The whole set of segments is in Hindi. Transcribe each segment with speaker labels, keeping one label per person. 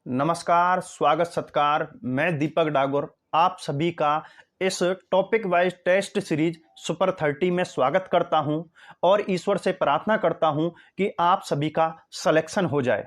Speaker 1: नमस्कार, स्वागत सत्कार। मैं दीपक डागोर आप सभी का इस topic wise test series super 30 में स्वागत करता हूं और ईश्वर से प्रार्थना करता हूं कि आप सभी का सिलेक्शन हो जाए।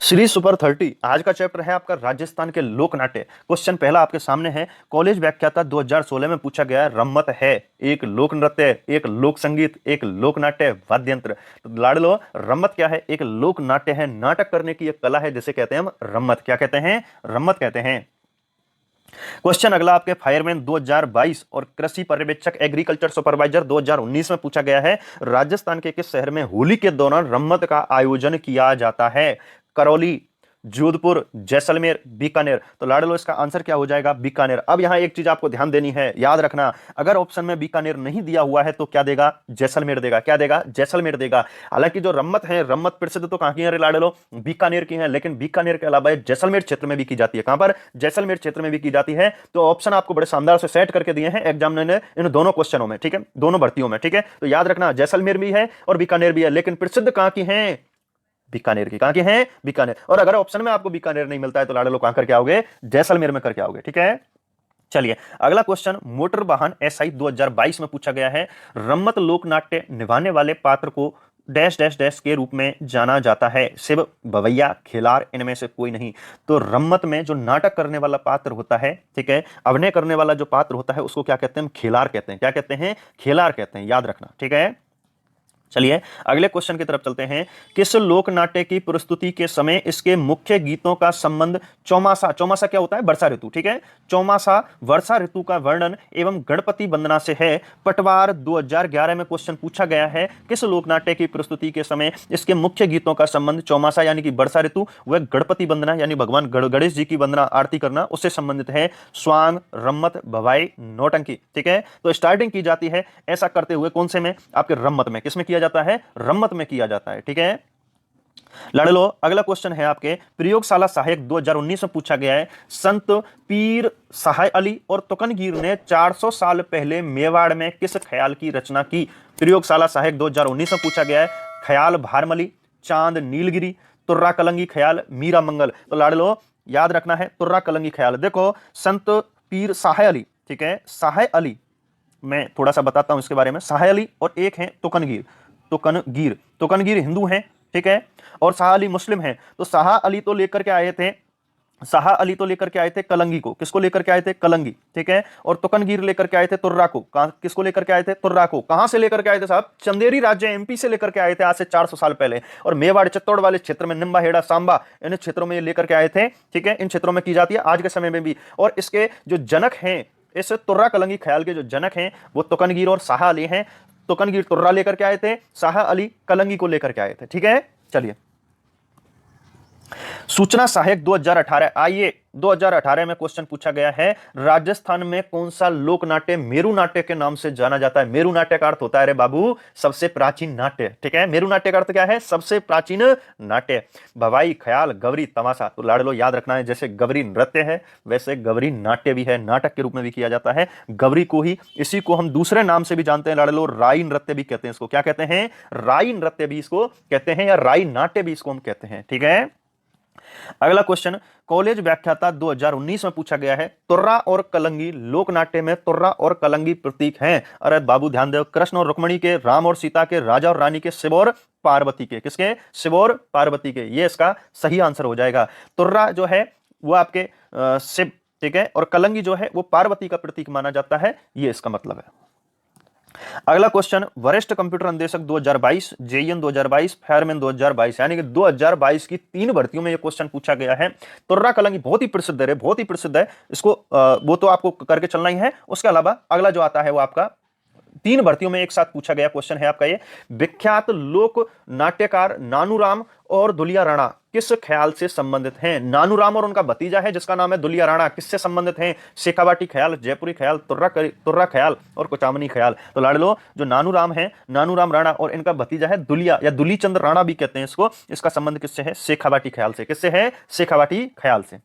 Speaker 1: सीरीज सुपर 30 आज का चैप्टर है आपका राजस्थान के लोक नाट्य। क्वेश्चन पहला आपके सामने है। कॉलेज व्याख्याता 2016 में पूछा गया है, रम्मत है एक लोक नृत्य, एक लोक संगीत, एक लोक नाट्य, वाद्य यंत्र। तो लाड़ लो, रम्मत क्या है? एक लोक नाट्य है, नाटक करने की एक कला है जिसे कहते हैं हम रम्मत। क्या कहते हैं? रम्मत कहते हैं। क्वेश्चन अगला आपके फायरमैन 2022 और कृषि पर्यवेक्षक एग्रीकल्चर सुपरवाइजर 2019 में पूछा गया है, राजस्थान के किस शहर में होली के दौरान रम्मत का आयोजन किया जाता है? करौली, जोधपुर, जैसलमेर, बीकानेर। तो लाड़ लो, इसका आंसर क्या हो जाएगा? बीकानेर। अब यहां एक चीज आपको ध्यान देनी है, याद रखना, अगर ऑप्शन में बीकानेर नहीं दिया हुआ है तो क्या देगा? जैसलमेर देगा। क्या देगा? जैसलमेर देगा। हालांकि जो रम्मत है, रम्मत प्रसिद्ध तो कहां की है लाड़ लो? बीकानेर की है, लेकिन बीकानेर के अलावा जैसलमेर क्षेत्र में भी की जाती है। कहां पर? जैसलमेर क्षेत्र में भी की जाती है। तो ऑप्शन आपको बड़े शानदार से सेट करके दिए हैं एग्जामिनर ने इन दोनों क्वेश्चनों में, ठीक है, दोनों भर्तियों में, ठीक है। तो याद रखना, जैसलमेर भी है और बीकानेर भी है, लेकिन प्रसिद्ध कहां की है? बीकानेर की। कहां की है? बीकानेर। और अगर ऑप्शन में आपको बीकानेर नहीं मिलता है तो लाड़े लो कहां करके आओगे? जैसलमेर में करके आओगे, ठीक है। चलिए अगला क्वेश्चन मोटर वाहन एसआई 2022 में पूछा गया है, रम्मत लोक नाट्य निभाने वाले पात्र को डैश डैश डैश के रूप में जाना जाता है? शिव, बवैया, खिलार, इनमें से कोई नहीं। तो रम्मत में जो नाटक करने वाला पात्र होता है, ठीक है, अभिनय करने वाला जो पात्र होता है उसको क्या कहते हैं? खिलार कहते हैं। क्या कहते हैं? खिलार कहते हैं, याद रखना, ठीक है। चलिए अगले क्वेश्चन की तरफ चलते हैं। किस लोक नाट्य की प्रस्तुति के समय इसके मुख्य गीतों का संबंध चौमासा, चौमासा क्या होता है? वर्षा ऋतु, ठीक है, चौमासा वर्षा ऋतु का वर्णन एवं गणपति वंदना से है? पटवार 2011 में क्वेश्चन पूछा गया है, किस लोक नाट्य की प्रस्तुति के समय इसके मुख्य गीतों का संबंध चौमासा यानी कि वर्षा ऋतु व गणपति वंदना यानी भगवान गणेश जी की वंदना आरती करना उससे संबंधित है? स्वांग, रम्मत, भवाई, नौटंकी, ठीक है। तो स्टार्टिंग की जाती है ऐसा करते हुए कौन से में? आपके रम्मत में। किसमें किया जाता है? रम्मत में किया जाता है, ठीक है। लड़ लो, अगला क्वेश्चन है आपके प्रयोगशाला सहायक 2019 में पूछा गया है, संत पीर सहाय अली और तुकनगीर ने 400 साल पहले मेवाड़ में किस ख्याल की रचना की? प्रयोगशाला सहायक 2019 में पूछा गया है, ख्याल भारमली, चांद नीलगिरी, तुर्रा कलंगी ख्याल, मीरा मंगल। तो लाड़ लो, याद रखना है तुर्रा कलंगी ख्याल। देखो, संत पीर सहाय अली, ठीक है, सहाय अली, मैं थोड़ा सा बताता हूं इसके बारे में। सहाय अली और एक है तुकनगीर। तुकनगीर हिंदू हैं, ठीक है, और शाह अली मुस्लिम हैं। तो शाह अली तो लेकर के आए थे, शाह अली तो लेकर के आए थे कलंगी को। किसको लेकर के आए थे? कलंगी, ठीक है। और तुकनगीर लेकर के आए थे तुर्रा को। किसको लेकर के आए थे? तुर्रा को। कहां से लेकर के आए थे साहब? चंदेरी राज्य एमपी से लेकर के आए थे आज से 400 साल पहले। और मेवाड़ चित्तौड़ वाले क्षेत्र में निम्बा, हेड़ा, सांबा, इन क्षेत्रों में लेकर के आए थे, ठीक है। इन क्षेत्रों में की जाती है आज के समय में भी। और इसके जो जनक हैं, इस तुर्रा कलंगी ख्याल के जो जनक हैं वो तुकनगीर और शाह अली हैं। तुकनगीर तुर्रा लेकर के आए थे, शाह अली कलंगी को लेकर के आए थे, ठीक है। चलिए सूचना सहायक 2018, आइए 2018 में क्वेश्चन पूछा गया है, राजस्थान में कौन सा लोक नाट्य मेरू नाट्य के नाम से जाना जाता है? मेरू नाट्य का अर्थ होता है, अरे बाबू, सबसे प्राचीन नाट्य, ठीक है। मेरू नाट्य का अर्थ क्या है? सबसे प्राचीन नाट्य। भवाई, ख्याल, गवरी, तमाशा। तो लाड़ लो, याद रखना है, जैसे गवरी नृत्य है वैसे गवरी नाट्य भी है, नाटक के रूप में भी किया जाता है। गवरी को ही, इसी को हम दूसरे नाम से भी जानते हैं लाड़ लो, राई नृत्य भी कहते हैं इसको। क्या कहते हैं? राई नृत्य भी इसको कहते हैं, या राई नाट्य भी इसको हम कहते हैं, ठीक है। अगला क्वेश्चन कॉलेज व्याख्याता 2019 में पूछा गया है, तुर्रा और कलंगी लोक नाट्य में तुर्रा और कलंगी प्रतीक हैं? अरे बाबू ध्यान दो, कृष्ण और रुक्मणी के, राम और सीता के, राजा और रानी के, शिव और पार्वती के। किसके? शिव और पार्वती के। ये इसका सही आंसर हो जाएगा। तुर्रा जो है वो आपके शिव, ठीक है, और कलंगी जो है वो पार्वती का प्रतीक माना जाता है, ये इसका मतलब है। अगला क्वेश्चन वरिष्ठ कंप्यूटर अन्वेषक 2022, जेईएन 2022, फायरमैन 2022, यानी कि 2022 की 3 भर्तियों में यह क्वेश्चन पूछा गया है। तुर्रा कलंगी बहुत ही प्रसिद्ध है, बहुत ही प्रसिद्ध है, इसको वो तो आपको करके चलना ही है। उसके अलावा अगला जो आता है वो आपका 3 भर्तियों में एक साथ पूछा गया क्वेश्चन है आपका ये, विख्यात लोक नाट्यकार नानूराम और दुलिया राणा किस ख्याल से संबंधित हैं? नानूराम और उनका भतीजा है जिसका नाम है दुलिया राणा, किससे संबंधित हैं? शेखावाटी ख्याल, जयपुरी ख्याल, तुर्रा ख्याल और कुचामनी ख्याल। तो लाड़ लो, जो नानूराम है, नानूराम राणा, और इनका भतीजा है दुलिया या दुलीचंद राणा भी कहते हैं इसको, इसका संबंध किससे है? शेखावाटी ख्याल से। किससे है? शेखावाटी ख्याल से।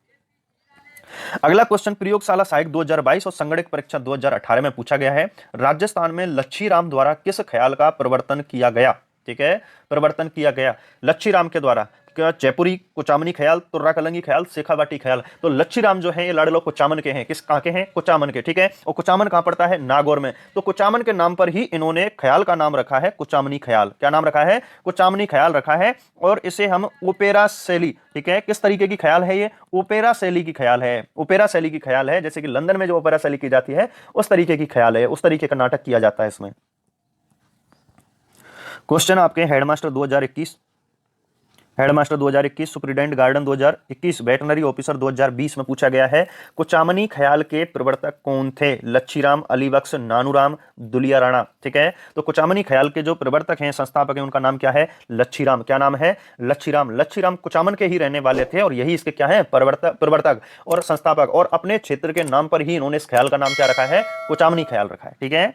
Speaker 1: अगला क्वेश्चन प्रयोगशाला सहायक 2022 और संगणक परीक्षा 2018 में पूछा गया है, राजस्थान में लच्छी राम द्वारा किस ख्याल का प्रवर्तन किया गया? ठीक है, प्रवर्तन किया गया लच्छी राम के द्वारा। क्या? जयपुरी कुचामनी ख्याल, तुर्रा कलंगी ख्याल, शेखावाटी ख्याल। तो लच्छी राम जो है ये लाडलो कुचामन के हैं। किस कहाँ के हैं? कुचामन के। ठीक है, और कुचामन कहाँ पड़ता है? नागौर में। तो कुचामन के नाम पर ही इन्होंने ख्याल का नाम रखा है कुचामनी ख्याल। क्या नाम रखा है? कुचामनी ख्याल रखा है। और इसे हम ओपेरा शैली, ठीक है, किस तरीके की ख्याल है ये? ओपेरा शैली की ख्याल है। ओपेरा शैली की ख्याल है, जैसे कि लंदन में जो ओपेरा शैली की जाती है उस तरीके की ख्याल है, उस तरीके का नाटक किया जाता है इसमें। क्वेश्चन आपके headmaster 2021, headmaster 2021, superintendent garden 2021, veterinary officer 2020 में पूछा गया है, कुचामनी ख्याल के प्रवर्तक कौन थे? लच्छीराम, अलीबख्श, नानूराम, दुलिया राणा। ठीक है, तो कुचामनी ख्याल के जो प्रवर्तक हैं, संस्थापक हैं, उनका नाम क्या है? लच्छीराम। क्या नाम है? लच्छीराम। लच्छीराम कुचामन के ही रहने वाले थे और यही इसके क्या है? प्रवर्तक और संस्थापक। और अपने क्षेत्र के नाम पर ही इन्होंने इस ख्याल का नाम क्या रखा है? कुचामनी ख्याल रखा है। ठीक है,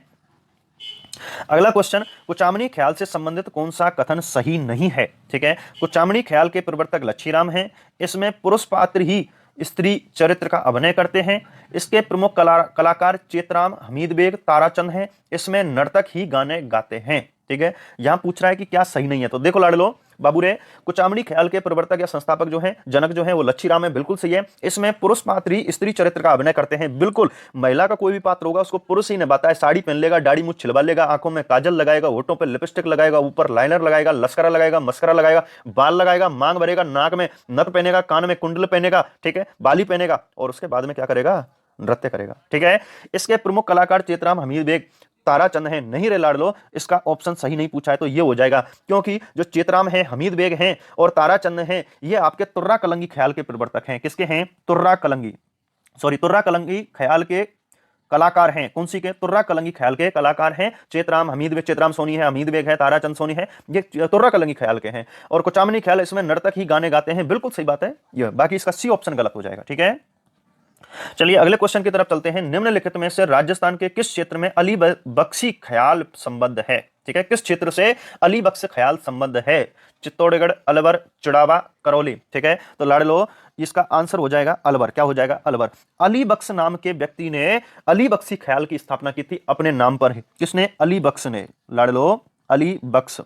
Speaker 1: अगला क्वेश्चन, कुचामनी ख्याल से संबंधित कौन सा कथन सही नहीं है? ठीक है, कुचामनी ख्याल के प्रवर्तक लच्छीराम हैं, इसमें पुरुष पात्र ही स्त्री चरित्र का अभिनय करते हैं, इसके प्रमुख कलाकार चेतराम, हमीद बेग, ताराचंद हैं, इसमें नर्तक ही गाने गाते हैं। ठीक है, यहां पूछ रहा है कि क्या सही नहीं है। तो देखो लाडलो बाबू रे, कुचामनी ख्याल के प्रवर्तक या संस्थापक जो हैं, जनक जो हैं, वो लच्छीराम है, बिल्कुल सही है। इसमें पुरुष पात्र ही स्त्री चरित्र का अभिनय करते हैं, बिल्कुल। महिला का कोई भी पात्र होगा उसको पुरुष ही निभाता है। साड़ी पहन लेगा, दाढ़ी मूंछ छिलवा लेगा, आंखों में काजल लगाएगा, होठों पे लिपस्टिक लगाएगा, ऊपर लाइनर लगाएगा, लस्करा लगाएगा, मस्करा लगाएगा, बाल लगाएगा, मांग भरेगा, नाक में नथ पहनेगा, कान में कुंडल पहनेगा, ठीक है, बाली पहनेगा, और उसके बाद में क्या करेगा? नृत्य करेगा। ठीक है, इसके प्रमुख कलाकार चेतराम, हमीद बेग, ताराचंद है। नहीं रे लाडलो, इसका ऑप्शन सही नहीं पूछा है तो ये हो जाएगा, क्योंकि जो चेतराम है, हमीद बेग हैं और ताराचंद हैं, ये आपके तुर्रा कलंगी ख्याल के प्रवर्तक हैं। किसके हैं? तुर्रा कलंगी, सॉरी, तुर्रा कलंगी ख्याल के कलाकार हैं। कौन सी के? तुर्रा कलंगी ख्याल के कलाकार हैं। चेतराम, हमीद बेग, चेतराम सोनी है, हमीद बेग है, ताराचंद सोनी है, ये तुर्रा कलंगी ख्याल के हैं। और कुचामनी ख्याल, इसमें नर्तक ही गाने गाते हैं, बिल्कुल सही बात है ये। बाकी इसका सी ऑप्शन गलत हो जाएगा। ठीक है, चलिए अगले क्वेश्चन की तरफ चलते हैं। निम्नलिखित में से राजस्थान के किस क्षेत्र में अली बख्शी ख्याल संबद्ध है? ठीक है, किस क्षेत्र से अली बख्श ख्याल संबद्ध है? चित्तौड़गढ़, अलवर, चिड़ावा, करौली। ठीक है, तो लाडलो इसका आंसर हो जाएगा अलवर। क्या हो जाएगा? अलवर। अली बख्श नाम के व्यक्ति ने अली बख्शी ख्याल की स्थापना की थी अपने नाम पर ही। किसने? अली बख्श ने। लाडलो अली बख्श,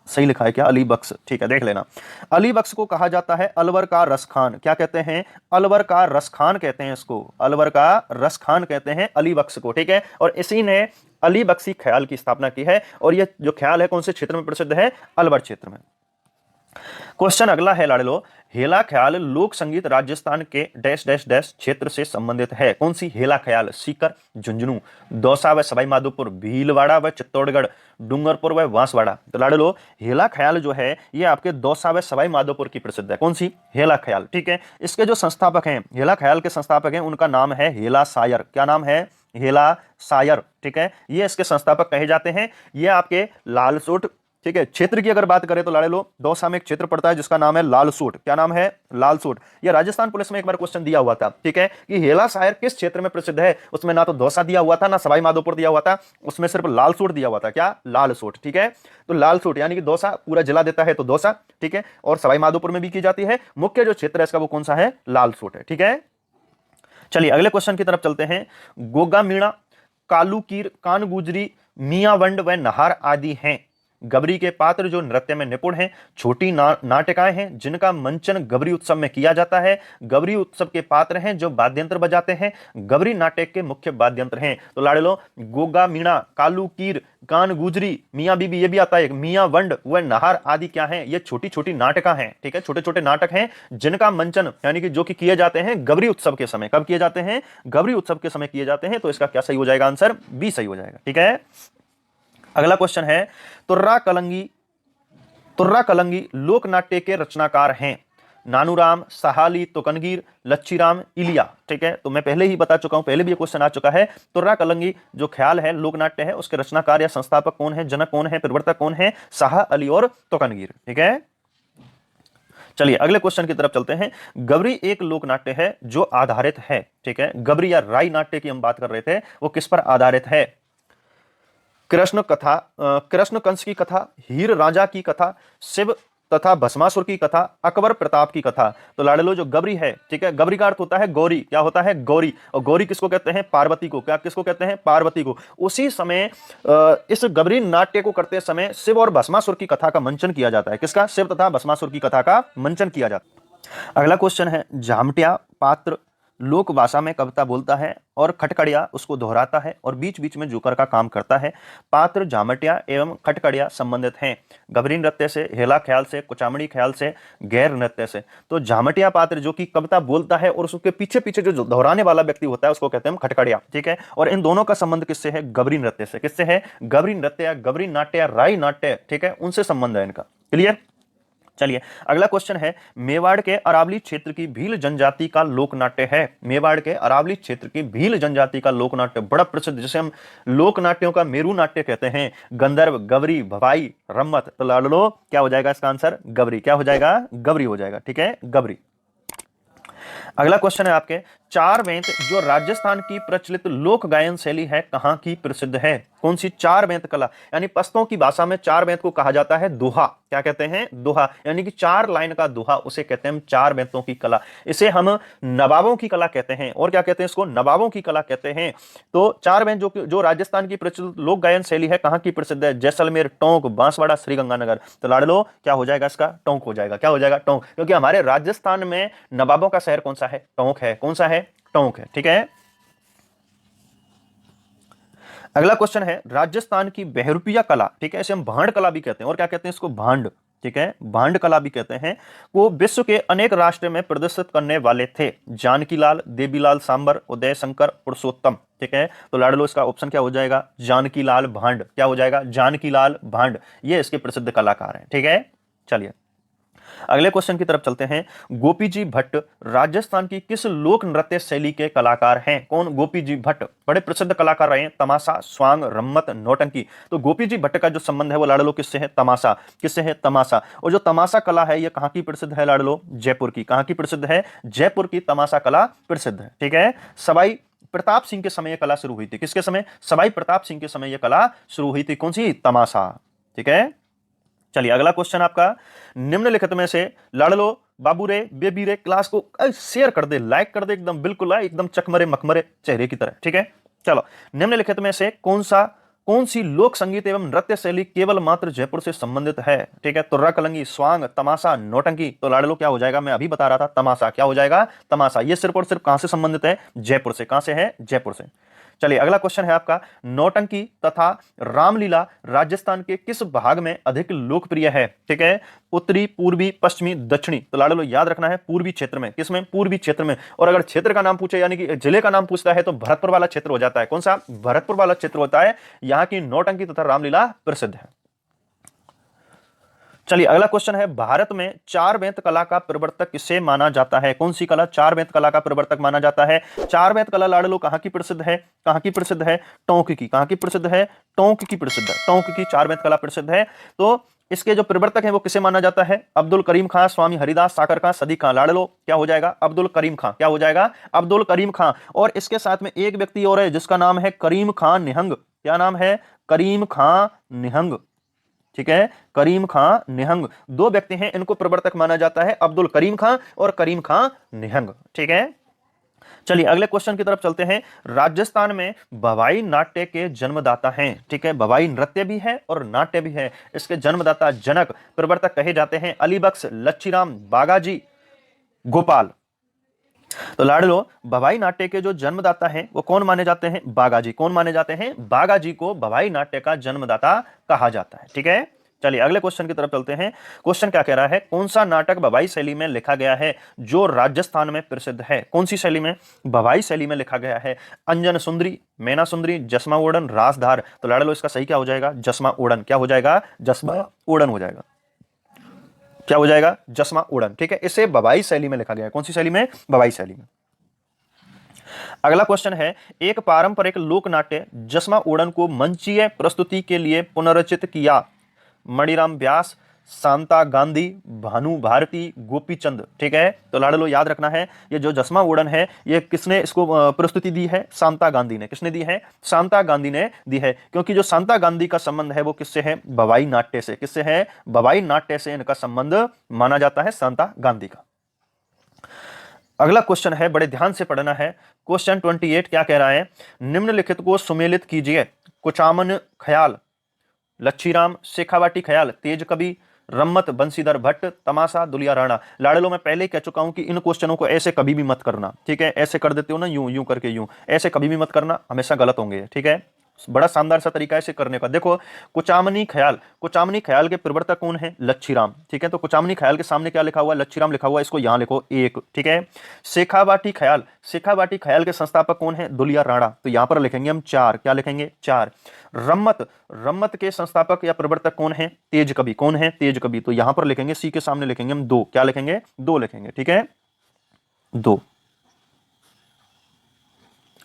Speaker 1: सही लिखा है क्या? अली बख्श। ठीक है, देख लेना। अली बख्श को कहा जाता है अलवर का रसखान। क्या कहते हैं? अलवर का रसखान कहते हैं इसको। अलवर का रसखान कहते हैं अली बख्श को। ठीक है, और इसी ने अली बख्शी ख्याल की स्थापना की है। और यह जो ख्याल है कौन से क्षेत्र में प्रसिद्ध है? अलवर क्षेत्र में। क्वेश्चन अगला है लाडलो, हेला ख्याल लोक संगीत राजस्थान के डैश डैश डैश क्षेत्र से संबंधित है। कौन सी? हेला ख्याल सीकर, झुंझुनू, दौसा व सवाई माधोपुर, भीलवाड़ा व चित्तौड़गढ़, डूंगरपुर व बांसवाड़ा। तो लाडलो हेला ख्याल जो है ये आपके दौसा व सवाई माधोपुर की प्रसिद्ध है। कौन सी? हेला ख्याल। ठीक है, इसके जो संस्थापक हैं, हेला ख्याल के संस्थापक हैं, उनका नाम है हेला सायर। क्या नाम है? हेला सायर। ठीक है, ये इसके संस्थापक कहे जाते हैं। ये आपके लालसोट, ठीक है, क्षेत्र की अगर बात करें तो लाड़े लो, दौसा में एक क्षेत्र पड़ता है जिसका नाम है लालसोट। क्या नाम है? लालसोट। यह राजस्थान पुलिस में एक बार क्वेश्चन दिया हुआ था, ठीक है, कि हेला सायर किस क्षेत्र में प्रसिद्ध है। उसमें ना तो दौसा दिया हुआ था, ना सवाई माधोपुर दिया हुआ था, उसमें सिर्फ लालसोट दिया हुआ था। क्या? लालसोट। ठीक है, तो लालसोट यानी कि दौसा पूरा जिला देता है तो दौसा, ठीक है, और सवाई माधोपुर में भी की जाती है। मुख्य जो क्षेत्र है इसका वो कौन सा है? लालसोट है। ठीक है, चलिए अगले क्वेश्चन की तरफ चलते हैं। गोगा मीणा, कालूकीर, कान गुजरी, मियावंड व नहार आदि हैं गबरी के पात्र जो नृत्य में निपुण हैं। छोटी नाटिकाएं हैं जिनका मंचन गबरी उत्सव में किया जाता है। गबरी उत्सव के पात्र हैं जो वाद्यंत्र बजाते हैं। गबरी नाटक के मुख्य वाद्यंत्र हैं। तो लाड़े लो, गोगा मीणा, कालू कीर, कान गुजरी, मियाँ बीबी, ये भी आता है, मियाँ वंड व नहार आदि क्या है? ये छोटी छोटी नाटका हैं। ठीक है, छोटे छोटे नाटक हैं जिनका मंचन यानी कि जो कि किए जाते हैं गबरी उत्सव के समय। कब किए जाते हैं? गबरी उत्सव के समय किए जाते हैं। तो इसका क्या सही हो जाएगा? आंसर बी सही हो जाएगा। ठीक है, अगला क्वेश्चन है, तुर्रा कलंगी लोक नाट्य के रचनाकार हैं। नानूराम, सहाली, तुकनगीर, लच्छीराम, इलिया। ठीक है, तो मैं पहले ही बता चुका हूं, पहले भी ये क्वेश्चन आ चुका है। तुर्रा कलंगी जो ख्याल है, लोक नाट्य है, उसके रचनाकार या संस्थापक कौन है? जनक कौन है? प्रवर्तक कौन है? शाह अली और तुकनगीर। ठीक है, चलिए अगले क्वेश्चन की तरफ चलते हैं। गबरी एक लोक नाट्य है जो आधारित है, ठीक है, गबरी या राई नाट्य की हम बात कर रहे थे, वो किस पर आधारित है? कृष्ण कंस की कथा, हीर राजा की कथा, शिव तथा भस्मासुर की कथा, अकबर प्रताप की कथा। तो लाडलो जो गबरी है, ठीक है, गबरी का अर्थ होता है गौरी, क्या होता है गौरी, और गौरी किसको कहते हैं पार्वती को, क्या किसको कहते हैं पार्वती को। उसी समय इस गबरी नाट्य को करते समय शिव और भस्मासुर की कथा का मंचन किया जाता है। किसका? शिव तथा भस्मासुर की कथा का मंचन किया जाता है। अगला क्वेश्चन है, जामटिया पात्र लोक भाषा में कविता बोलता है और खटकड़िया उसको दोहराता है और बीच बीच में जोकर का काम करता है। पात्र जामटिया एवं खटकड़िया संबंधित हैं गबरी नृत्य से, हेला ख्याल से, कुचामणी ख्याल से, गैर नृत्य से। तो जामटिया पात्र जो कि कविता बोलता है और उसके पीछे पीछे जो दोहराने वाला व्यक्ति होता है उसको कहते हैं खटकड़िया, ठीक है। और इन दोनों का संबंध किससे है? गबरी नृत्य से। किससे है? गबरी नृत्य, गबरी नाट्य, राई नाट्य, ठीक है, उनसे संबंध है इनका। क्लियर? चलिए अगला क्वेश्चन है, मेवाड़ के अरावली क्षेत्र की भील जनजाति का लोक नाट्य है। मेवाड़ के अरावली क्षेत्र की भील जनजाति का लोक नाट्य बड़ा प्रसिद्ध, जिसे हम लोक नाट्यों का मेरू नाट्य कहते हैं। गंधर्व, गवरी, भवाई, रम्मत। तो लाडलो क्या हो जाएगा इसका आंसर? गबरी। क्या हो जाएगा? गबरी हो जाएगा, ठीक है, गबरी। अगला क्वेश्चन है आपके, चार बेंत जो राजस्थान की प्रचलित लोक गायन शैली है कहां की प्रसिद्ध है? कौन सी? चार बेंत कला, यानी पश्तों की भाषा में चार बेंत को कहा जाता है दोहा। क्या कहते हैं? दोहा, यानी कि चार लाइन का दोहा, उसे कहते हैं हम चार बेंतों की कला। इसे हम नवाबों की कला कहते हैं। और क्या कहते हैं इसको? नवाबों की कला कहते हैं। तो चार बेंत जो राजस्थान की प्रचलित लोक गायन शैली है कहां की प्रसिद्ध है? जैसलमेर, टोंक, बांसवाड़ा, श्रीगंगानगर। तो लाडलो क्या हो जाएगा इसका? टोंक हो जाएगा। क्या हो जाएगा? टोंक, क्योंकि हमारे राजस्थान में नवाबों का शहर कौन सा है? टोंक है। कौन सा है? टोंक है, ठीक है। अगला क्वेश्चन है, राजस्थान की बहरूपिया कला, ठीक है, इसे हम भांड कला भी कहते हैं। और क्या कहते हैं इसको? भांड, ठीक है, भांड कला भी कहते हैं। वो विश्व के अनेक राष्ट्र में प्रदर्शित करने वाले थे। जानकीलाल, देवीलाल सांबर, उदय शंकर, पुरुषोत्तम, ठीक है। तो लाडलो इसका ऑप्शन क्या हो जाएगा? जानकीलाल भांड। क्या हो जाएगा? जानकीलाल भांड, ये इसके प्रसिद्ध कलाकार हैं, ठीक है। चलिए अगले क्वेश्चन की तरफ चलते हैं। गोपी जी भट्ट राजस्थान की किस लोक नृत्य शैली के कलाकार हैं? कौन? गोपी जी भट्ट बड़े प्रसिद्ध कलाकार रहे हैं। तमाशा, स्वांग, रम्मत, नौटंकी। तो गोपी जी भट्ट का जो संबंध है वो लाडलो किससे है? तमाशा। किससे है? तमाशा। और जो तमाशा कला है ये कहां की प्रसिद्ध है लाडलो? जयपुर की। कहां की प्रसिद्ध है? जयपुर की तमाशा कला प्रसिद्ध है, ठीक है। सवाई प्रताप सिंह के समय यह कला शुरू हुई थी। किसके समय? सवाई प्रताप सिंह के समय यह कला शुरू हुई थी। कौन सी? तमाशा, ठीक है। चलिए अगला क्वेश्चन आपका, निम्नलिखित में से लाडलो बाबू रे बेबी रे क्लास को शेयर कर दे, लाइक कर दे, एकदम बिल्कुल एकदम चकमरे मखमरे चेहरे की तरह, ठीक है। चलो, निम्नलिखित में से कौन सी लोक संगीत एवं नृत्य शैली केवल मात्र जयपुर से संबंधित है? ठीक है, तुर्रा कलंगी, स्वांग, तमाशा, नौटंकी। तो लाडलो क्या हो जाएगा? मैं अभी बता रहा था, तमाशा। क्या हो जाएगा? तमाशा। ये सिर्फ और सिर्फ कहां से संबंधित है? जयपुर से। कहां से है? जयपुर से। चलिए अगला क्वेश्चन है आपका, नौटंकी तथा रामलीला राजस्थान के किस भाग में अधिक लोकप्रिय है? ठीक है, उत्तरी, पूर्वी, पश्चिमी, दक्षिणी। तो लाडलो याद रखना है पूर्वी क्षेत्र में। किसमें? पूर्वी क्षेत्र में। और अगर क्षेत्र का नाम पूछे यानी कि जिले का नाम पूछता है तो भरतपुर वाला क्षेत्र हो जाता है। कौन सा? भरतपुर वाला क्षेत्र होता है। यहां की नौटंकी तथा रामलीला प्रसिद्ध है। चलिए अगला क्वेश्चन है, भारत में चार बेंत कला का प्रवर्तक किसे माना जाता है? कौन सी कला चार बेंत कला का प्रवर्तक माना जाता है? चार बेंत कला लाडलो कहां की प्रसिद्ध है? कहां की प्रसिद्ध है? टोंक की। कहां की प्रसिद्ध है? टोंक की प्रसिद्ध है। टोंक की चार बेंत कला प्रसिद्ध है। तो इसके जो प्रवर्तक हैं वो किसे माना जाता है? अब्दुल करीम खां, स्वामी हरिदास, साकर खां, सदी खां। लाडलो क्या हो जाएगा? अब्दुल करीम खां। क्या हो जाएगा? अब्दुल करीम खां। और इसके साथ में एक व्यक्ति और है जिसका नाम है करीम खां निहंग। क्या नाम है? करीम खां निहंग, ठीक है, करीम खां निहंग। दो व्यक्ति हैं, इनको प्रवर्तक माना जाता है, अब्दुल करीम खां और करीम खां निहंग, ठीक है। चलिए अगले क्वेश्चन की तरफ चलते हैं। राजस्थान में भवाई नाट्य के जन्मदाता हैं, ठीक है, भवाई नृत्य भी है और नाट्य भी है। इसके जन्मदाता, जनक, प्रवर्तक कहे जाते हैं अलीबख्श, लच्छीराम, बागाजी, गोपाल। तो लाडलो भवाई नाट्य के जो जन्मदाता हैं वो कौन माने जाते हैं? बागाजी। कौन माने जाते हैं? बागाजी को भवाई नाट्य का जन्मदाता कहा जाता है, ठीक है। चलिए अगले क्वेश्चन की तरफ चलते हैं। क्वेश्चन क्या कह रहा है? कौन सा नाटक भवाई शैली में लिखा गया है जो राजस्थान में प्रसिद्ध है? कौन सी शैली में? भवाई शैली में लिखा गया है। अंजन सुंदरी, मैना सुंदरी, जसमा ओडन, रासधार। तो लाडलो इसका सही क्या हो जाएगा? जसमा ओडन। क्या हो जाएगा? जसमा ओडन हो जाएगा। क्या हो जाएगा? जसमा ओडन, ठीक है। इसे भवाई शैली में लिखा गया है। कौन सी शैली में? भवाई शैली में। अगला क्वेश्चन है, एक पारंपरिक लोक नाट्य जसमा ओडन को मंचीय प्रस्तुति के लिए पुनर्रचित किया। मणिराम व्यास, शांता गांधी, भानु भारती, गोपी चंद। ठीक है, तो लाडलो याद रखना है, ये जो जसमा उड़न है ये किसने इसको प्रस्तुति दी है? शांता गांधी ने। किसने दी है? शांता गांधी ने दी है, क्योंकि जो शांता गांधी का संबंध है वो किससे है? भवाई नाट्य से। किससे है? भवाई नाट्य से इनका संबंध माना जाता है, शांता गांधी का। अगला क्वेश्चन है, बड़े ध्यान से पढ़ना है। क्वेश्चन 28 क्या कह रहा है? निम्नलिखित को सुमेलित कीजिए। कुचामन ख्याल, लच्छीराम, शेखावाटी ख्याल, तेज कवि, रम्मत, बंशीधर भट्ट, तमाशा, दुलिया राणा। लाडलो मैं पहले ही कह चुका हूं कि इन क्वेश्चनों को ऐसे कभी भी मत करना। ठीक है, ऐसे कर देते हो ना, यूं यूं करके, यूं ऐसे कभी भी मत करना, हमेशा गलत होंगे। ठीक है, बड़ा शानदार सा तरीका है इसे करने का। देखो, कुचामनी ख्याल, कुचामनी ख्याल के प्रवर्तक कौन है? लच्छीराम। ठीक है, तो कुचामनी ख्याल के सामने क्या लिखा हुआ है? लच्छीराम लिखा हुआ है, इसको यहां लिखो 1। ठीक है, शेखावाटी ख्याल, शेखावाटी ख्याल के संस्थापक कौन है? दुलिया राणा, तो यहां पर लिखेंगे हम 4। क्या लिखेंगे? 4। रम्मत, रम्मत के संस्थापक या प्रवर्तक कौन है? तेज कवि। कौन है? तेज कवि, तो यहां पर लिखेंगे सी के सामने लिखेंगे हम 2। क्या लिखेंगे? 2 लिखेंगे। ठीक है, 2।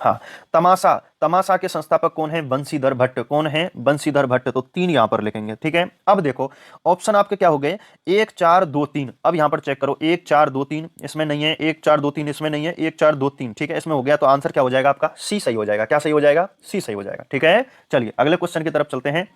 Speaker 1: हाँ, तमाशा, तमाशा के संस्थापक कौन है? बंशीधर भट्ट। कौन है? बंशीधर भट्ट, तो 3 यहां पर लिखेंगे। ठीक है, अब देखो ऑप्शन आपके क्या हो गए? 1 4 2 3। अब यहां पर चेक करो, 1 4 2 3 इसमें नहीं है, 1 4 2 3 इसमें नहीं है, 1 4 2 3 ठीक है इसमें हो गया, तो आंसर क्या हो जाएगा आपका? सी सही हो जाएगा। क्या सही हो जाएगा? सी सही हो जाएगा। ठीक है, चलिए अगले क्वेश्चन की तरफ चलते हैं।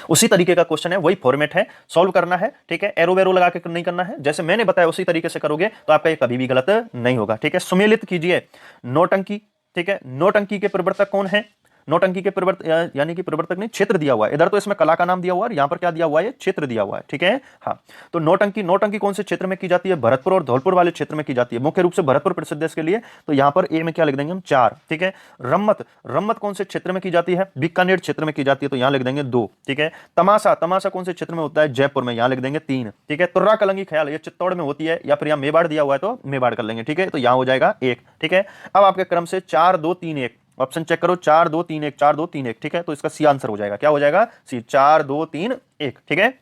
Speaker 1: उसी तरीके का क्वेश्चन है, वही फॉर्मेट है, सॉल्व करना है। ठीक है, एरो वेरो लगा के नहीं करना है, जैसे मैंने बताया उसी तरीके से करोगे तो आपका ये कभी भी गलत नहीं होगा। ठीक है, सुमेलित कीजिए नौटंकी। ठीक है, नौटंकी के प्रवर्तक कौन है? नौटंकी के प्रवर्तक यानी कि प्रवर्तक नहीं, क्षेत्र दिया हुआ है इधर, तो इसमें कला का नाम दिया हुआ है, यहां पर क्या दिया हुआ है? क्षेत्र दिया हुआ है। ठीक है, हाँ, तो नौटंकी, नौटंकी कौन से क्षेत्र में की जाती है? भरतपुर और धौलपुर वाले क्षेत्र में की जाती है, मुख्य रूप से भरतपुर प्रसिद्ध है इसके लिए, तो यहां पर ए में क्या लिख देंगे हम? 4। ठीक है, रम्मत, रम्मत कौन से क्षेत्र में की जाती है? बीकानेर क्षेत्र में की जाती है, तो यहां लिख देंगे 2। ठीक है, तमाशा, तमाशा कौन से क्षेत्र में होता है? जयपुर में, यहां लिख देंगे 3। ठीक है, तुर्रा कलंगी ख्याल ये चित्तौड़ में होती है, या फिर यहां मेवाड़ दिया हुआ है तो मेवाड़ कर लेंगे। ठीक है, तो यहां हो जाएगा 1। ठीक है, अब आपके क्रम से 4 2 3 1, ऑप्शन चेक करो, 4 2 3 1, 4 2 3 1। ठीक है, तो इसका सी आंसर हो जाएगा। क्या हो जाएगा? सी, 4 2 3 1। ठीक है,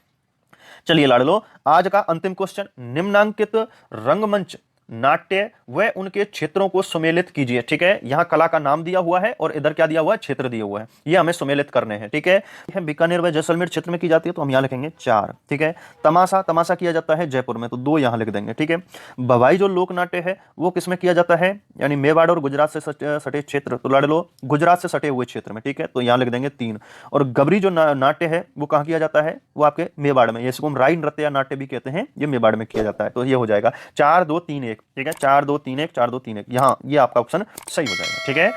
Speaker 1: चलिए लाडलो, आज का अंतिम क्वेश्चन, निम्नांकित रंगमंच नाट्य व उनके क्षेत्रों को सुमेलित कीजिए। ठीक है, यहां कला का नाम दिया हुआ है और इधर क्या दिया हुआ है? क्षेत्र दिया हुआ है, ये हमें सुमेलित करने हैं। ठीक है, बीकानेर व जैसलमेर क्षेत्र में की जाती है, तो हम यहां लिखेंगे 4। ठीक है, तमाशा, तमाशा किया जाता है जयपुर में, तो 2 यहां लिख देंगे। ठीक है, भवाई जो लोक नाट्य है वो किस में किया जाता है? यानी मेवाड़ और गुजरात से सटे क्षेत्र, तो लाडलो गुजरात से सटे हुए क्षेत्र में। ठीक है, तो यहां लिख देंगे 3। और गबरी जो नाट्य है वो कहां किया जाता है? वो आपके मेवाड़ में, इसको हम राई नृत्य या नाट्य भी कहते हैं, ये मेवाड़ में किया जाता है, तो ये हो जाएगा 4 2 3 1। ठीक है, 4 2 3 1, 4 2 3 1, यहां ये आपका ऑप्शन सही हो जाएगा। ठीक है,